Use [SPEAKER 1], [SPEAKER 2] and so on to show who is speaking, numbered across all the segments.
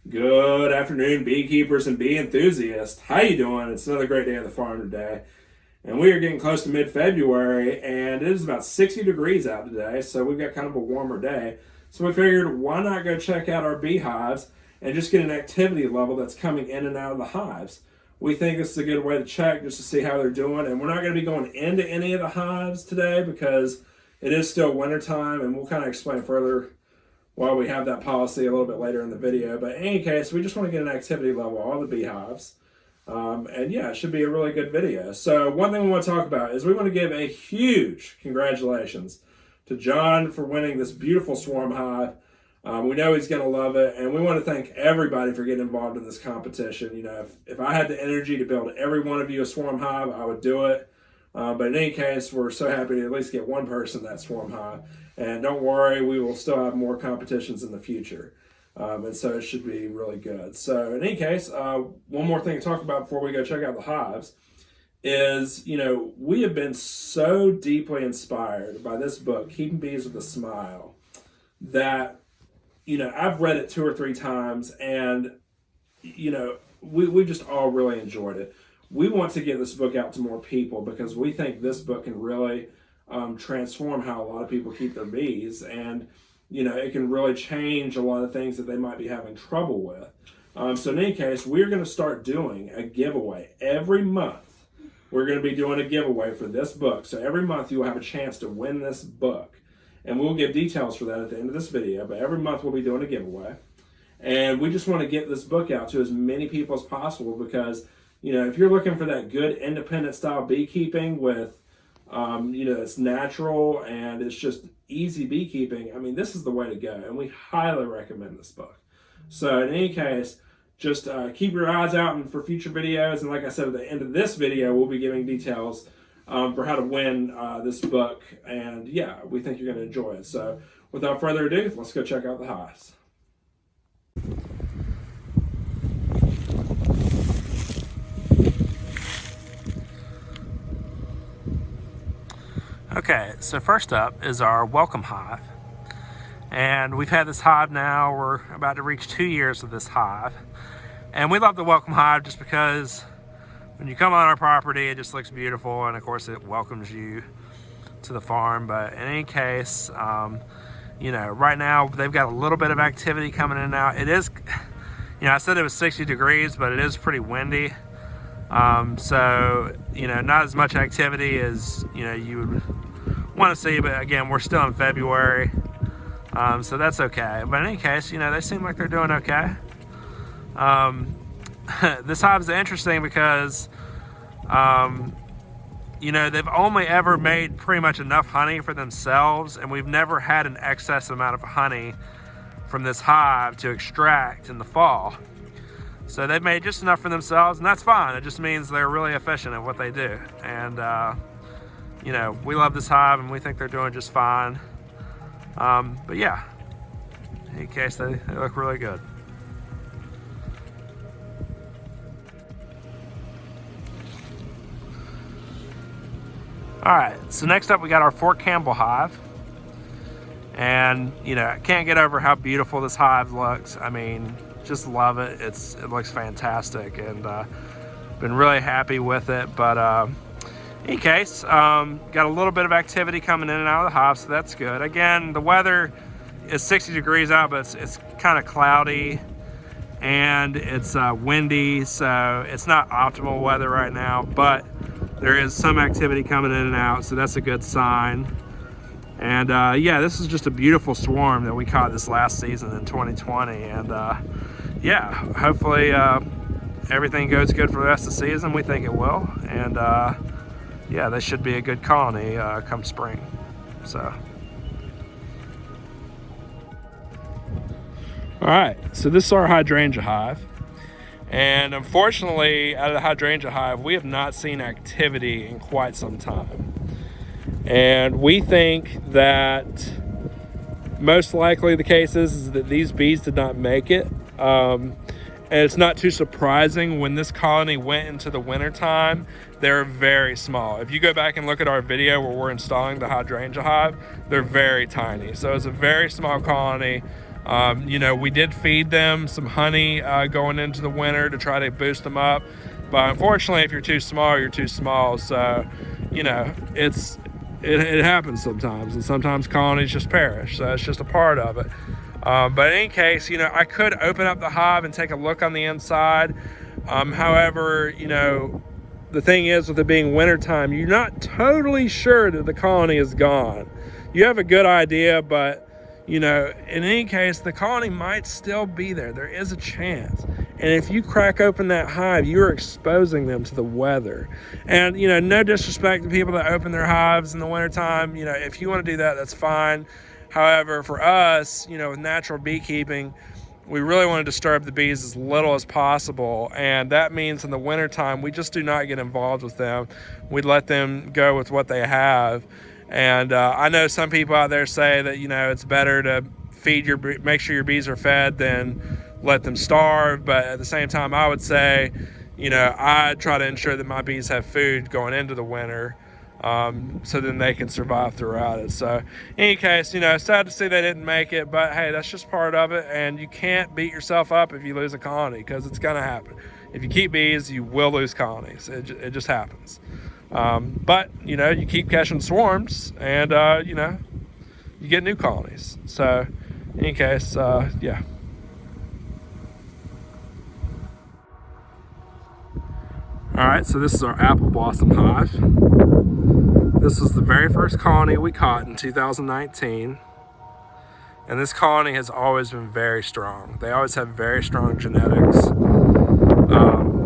[SPEAKER 1] Good afternoon, beekeepers and bee enthusiasts. How you doing? It's another great day at the farm today. And we are getting close to mid-February, and it is about 60 degrees out today, so we've got kind of a warmer day. So we figured, why not go check out our beehives and just get an activity level that's coming in and out of the hives. We think this is a good way to check just to see how they're doing, and we're not going to be going into any of the hives today because it is still wintertime, and we'll kind of explain further while we have that policy a little bit later in the video. But in any case, we just want to get an activity level on all the beehives. And yeah, it should be a really good video. So one thing we want to talk about is we want to give a huge congratulations to John for winning this beautiful swarm hive. We know he's going to love it, and we want to thank everybody for getting involved in this competition. You know, if I had the energy to build every one of you a swarm hive, I would do it. But in any case, we're so happy to at least get one person that swarm hive. And don't worry, we will still have more competitions in the future. And so it should be really good. So in any case, one more thing to talk about before we go check out the hives is, you know, we have been so deeply inspired by this book, Keeping Bees with a Smile, that, you know, I've read it 2 or 3 times, and, you know, we just all really enjoyed it. We want to get this book out to more people because we think this book can really transform how a lot of people keep their bees, and you know, it can really change a lot of things that they might be having trouble with. So in any case, we're going to start doing a giveaway every month. We're going to be doing a giveaway for this book. So every month you'll have a chance to win this book, and we'll give details for that at the end of this video. But every month we'll be doing a giveaway, and we just want to get this book out to as many people as possible because, you know, if you're looking for that good independent style beekeeping with you know, it's natural and it's just easy beekeeping, I mean, this is the way to go, and we highly recommend this book. So in any case, just keep your eyes out for future videos, and like I said, at the end of this video, we'll be giving details for how to win this book, and yeah, we think you're going to enjoy it. So without further ado, let's go check out the hives. Okay, so first up is our welcome hive. And we've had this hive now, we're about to reach 2 years with this hive. And we love the welcome hive just because when you come on our property, it just looks beautiful, and of course it welcomes you to the farm. But in any case, you know, right now they've got a little bit of activity coming in and out. It is, you know, I said it was 60 degrees, but it is pretty windy. So, you know, not as much activity as, you know, you would want to see, but again, we're still in February, so that's okay. But in any case, you know, they seem like they're doing okay. This hive is interesting because, you know, they've only ever made pretty much enough honey for themselves, and we've never had an excess amount of honey from this hive to extract in the fall. So they've made just enough for themselves, and that's fine. It just means they're really efficient at what they do. And, you know, we love this hive, and we think they're doing just fine. But yeah, in any case, they look really good. All right, so next up we got our Fort Campbell hive. And, you know, I can't get over how beautiful this hive looks. I mean, just love it. It looks fantastic, and been really happy with it. But in any case, got a little bit of activity coming in and out of the hive, so that's good. Again, the weather is 60 degrees out, but it's kind of cloudy and it's windy, so it's not optimal weather right now, but there is some activity coming in and out, so that's a good sign. And yeah, this is just a beautiful swarm that we caught this last season in 2020, and yeah, hopefully everything goes good for the rest of the season. We think it will, and yeah, this should be a good colony come spring. So, all right, so this is our hydrangea hive, and unfortunately, out of the hydrangea hive, we have not seen activity in quite some time. And we think that most likely the case is that these bees did not make it. And it's not too surprising. When this colony went into the winter time, they're very small. If you go back and look at our video where we're installing the hydrangea hive, they're very tiny. So it's a very small colony. You know, we did feed them some honey going into the winter to try to boost them up, but unfortunately, if you're too small, you're too small. So, you know, it happens sometimes, and sometimes colonies just perish. So it's just a part of it. But in any case, you know, I could open up the hive and take a look on the inside. However, you know, the thing is, with it being wintertime, you're not totally sure that the colony is gone. You have a good idea, but you know, in any case, the colony might still be there. There is a chance. And if you crack open that hive, you're exposing them to the weather. And, you know, no disrespect to people that open their hives in the wintertime. You know, if you want to do that, that's fine. However, for us, you know, with natural beekeeping, we really want to disturb the bees as little as possible. And that means in the wintertime, we just do not get involved with them. We let them go with what they have. And I know some people out there say that, you know, it's better to make sure your bees are fed than let them starve. But at the same time, I would say, you know, I try to ensure that my bees have food going into the winter, so then they can survive throughout it. So in any case, you know, sad to see they didn't make it, but hey, that's just part of it. And you can't beat yourself up if you lose a colony, because it's going to happen. If you keep bees, you will lose colonies. It just happens. But, you know, you keep catching swarms and, you know, you get new colonies. So, in any case, yeah. All right, so this is our apple blossom hive. This was the very first colony we caught in 2019. And this colony has always been very strong. They always have very strong genetics.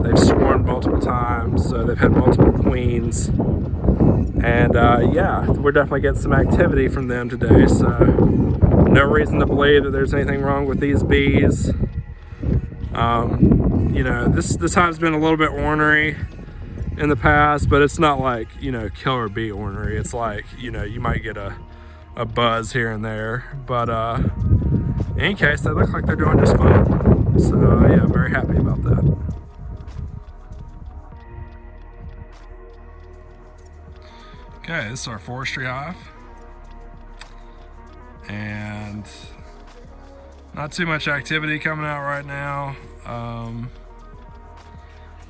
[SPEAKER 1] They've swarmed multiple times, so they've had multiple queens. And yeah, we're definitely getting some activity from them today, so no reason to believe that there's anything wrong with these bees. You know, this hive's been a little bit ornery in the past, but it's not like, you know, killer bee ornery. It's like, you know, you might get a buzz here and there, but in any case, they look like they're doing just fine. So yeah, I'm very happy about that. Okay, this is our forestry hive, and not too much activity coming out right now.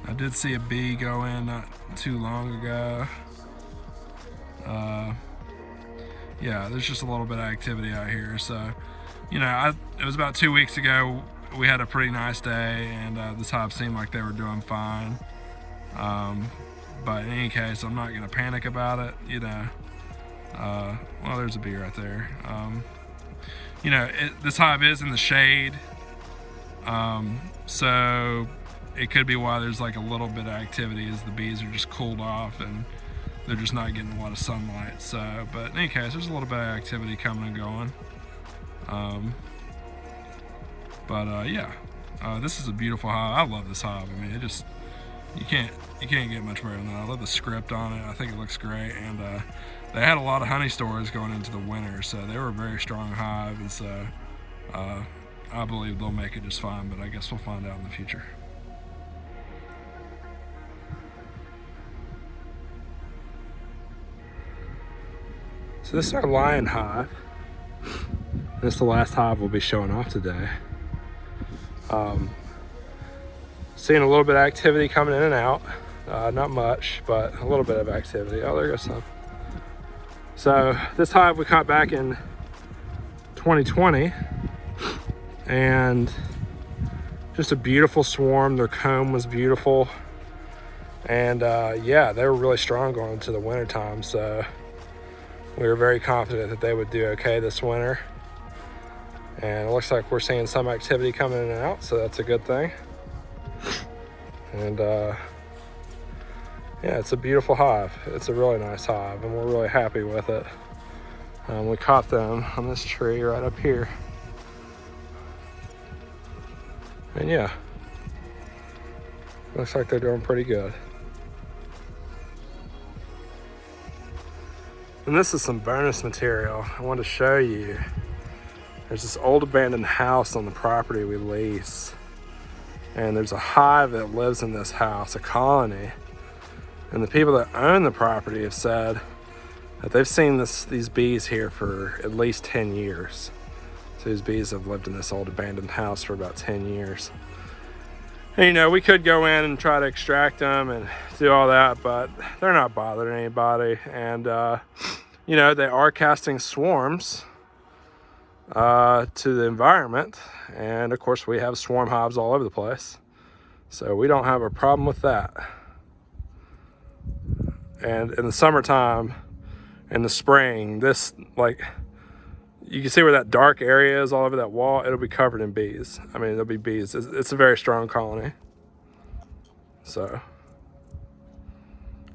[SPEAKER 1] I did see a bee go in not too long ago. Yeah, there's just a little bit of activity out here. So, you know, it was about 2 weeks ago. We had a pretty nice day, and this hive seemed like they were doing fine. But in any case, I'm not going to panic about it, you know. Well, there's a bee right there. You know, this hive is in the shade, so it could be why there's like a little bit of activity, as the bees are just cooled off and they're just not getting a lot of sunlight. So, but in any case, there's a little bit of activity coming and going. Yeah, this is a beautiful hive. I love this hive. I mean, it just, you can't get much better than that. I love the script on it. I think it looks great, and they had a lot of honey stores going into the winter, so they were a very strong hive, and so I believe they'll make it just fine, but I guess we'll find out in the future. So this is our Layens Hive. This is the last hive we'll be showing off today. Seeing a little bit of activity coming in and out. Not much, but a little bit of activity. Oh, there goes some. So this hive we caught back in 2020, and just a beautiful swarm. Their comb was beautiful, and yeah, they were really strong going into the winter time, so we were very confident that they would do okay this winter. And it looks like we're seeing some activity coming in and out, so that's a good thing. And yeah, it's a beautiful hive. It's a really nice hive, and we're really happy with it. We caught them on this tree right up here. And yeah, looks like they're doing pretty good. And this is some bonus material I want to show you. There's this old abandoned house on the property we lease. And there's a hive that lives in this house, a colony. And the people that own the property have said that they've seen these bees here for at least 10 years. So these bees have lived in this old abandoned house for about 10 years. And, you know, we could go in and try to extract them and do all that, but they're not bothering anybody. And, you know, they are casting swarms to the environment. And, of course, we have swarm hives all over the place. So we don't have a problem with that. And in the summertime, in the spring, this, like, you can see where that dark area is all over that wall. It'll be covered in bees. I mean, there'll be bees. It's a very strong colony. So,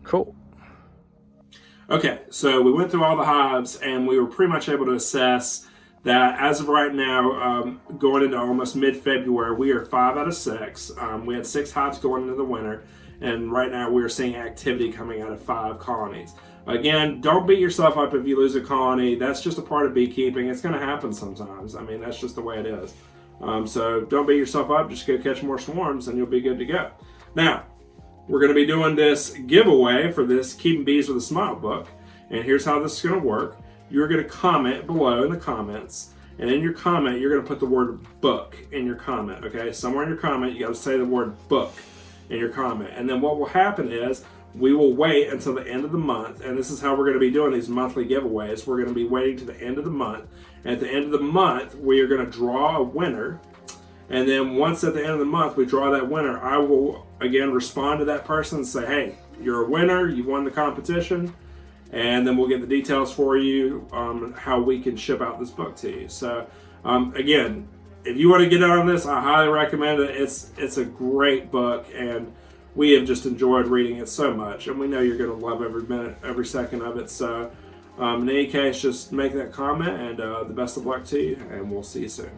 [SPEAKER 1] cool. Okay, so we went through all the hives, and we were pretty much able to assess that as of right now, going into almost mid-February, we are 5 out of 6. We had 6 hives going into the winter, and right now we're seeing activity coming out of 5 colonies. Again, don't beat yourself up if you lose a colony. That's just a part of beekeeping. It's going to happen sometimes. I mean, that's just the way it is. So don't beat yourself up. Just go catch more swarms and you'll be good to go. Now, we're going to be doing this giveaway for this Keeping Bees with a Smile book. And here's how this is going to work. You're going to comment below in the comments. And in your comment, you're going to put the word book in your comment. Okay? Somewhere in your comment, you got to say the word book in your comment. And then what will happen is, we will wait until the end of the month, and this is how we're going to be doing these monthly giveaways. We're going to be waiting to the end of the month. And at the end of the month, we are going to draw a winner. And then once at the end of the month we draw that winner, I will again respond to that person and say, hey, you're a winner, you won the competition. And then we'll get the details for you how we can ship out this book to you. So again, if you want to get on this, I highly recommend it. It's a great book, and we have just enjoyed reading it so much, and we know you're going to love every minute, every second of it. So in any case, just make that comment, and the best of luck to you, and we'll see you soon.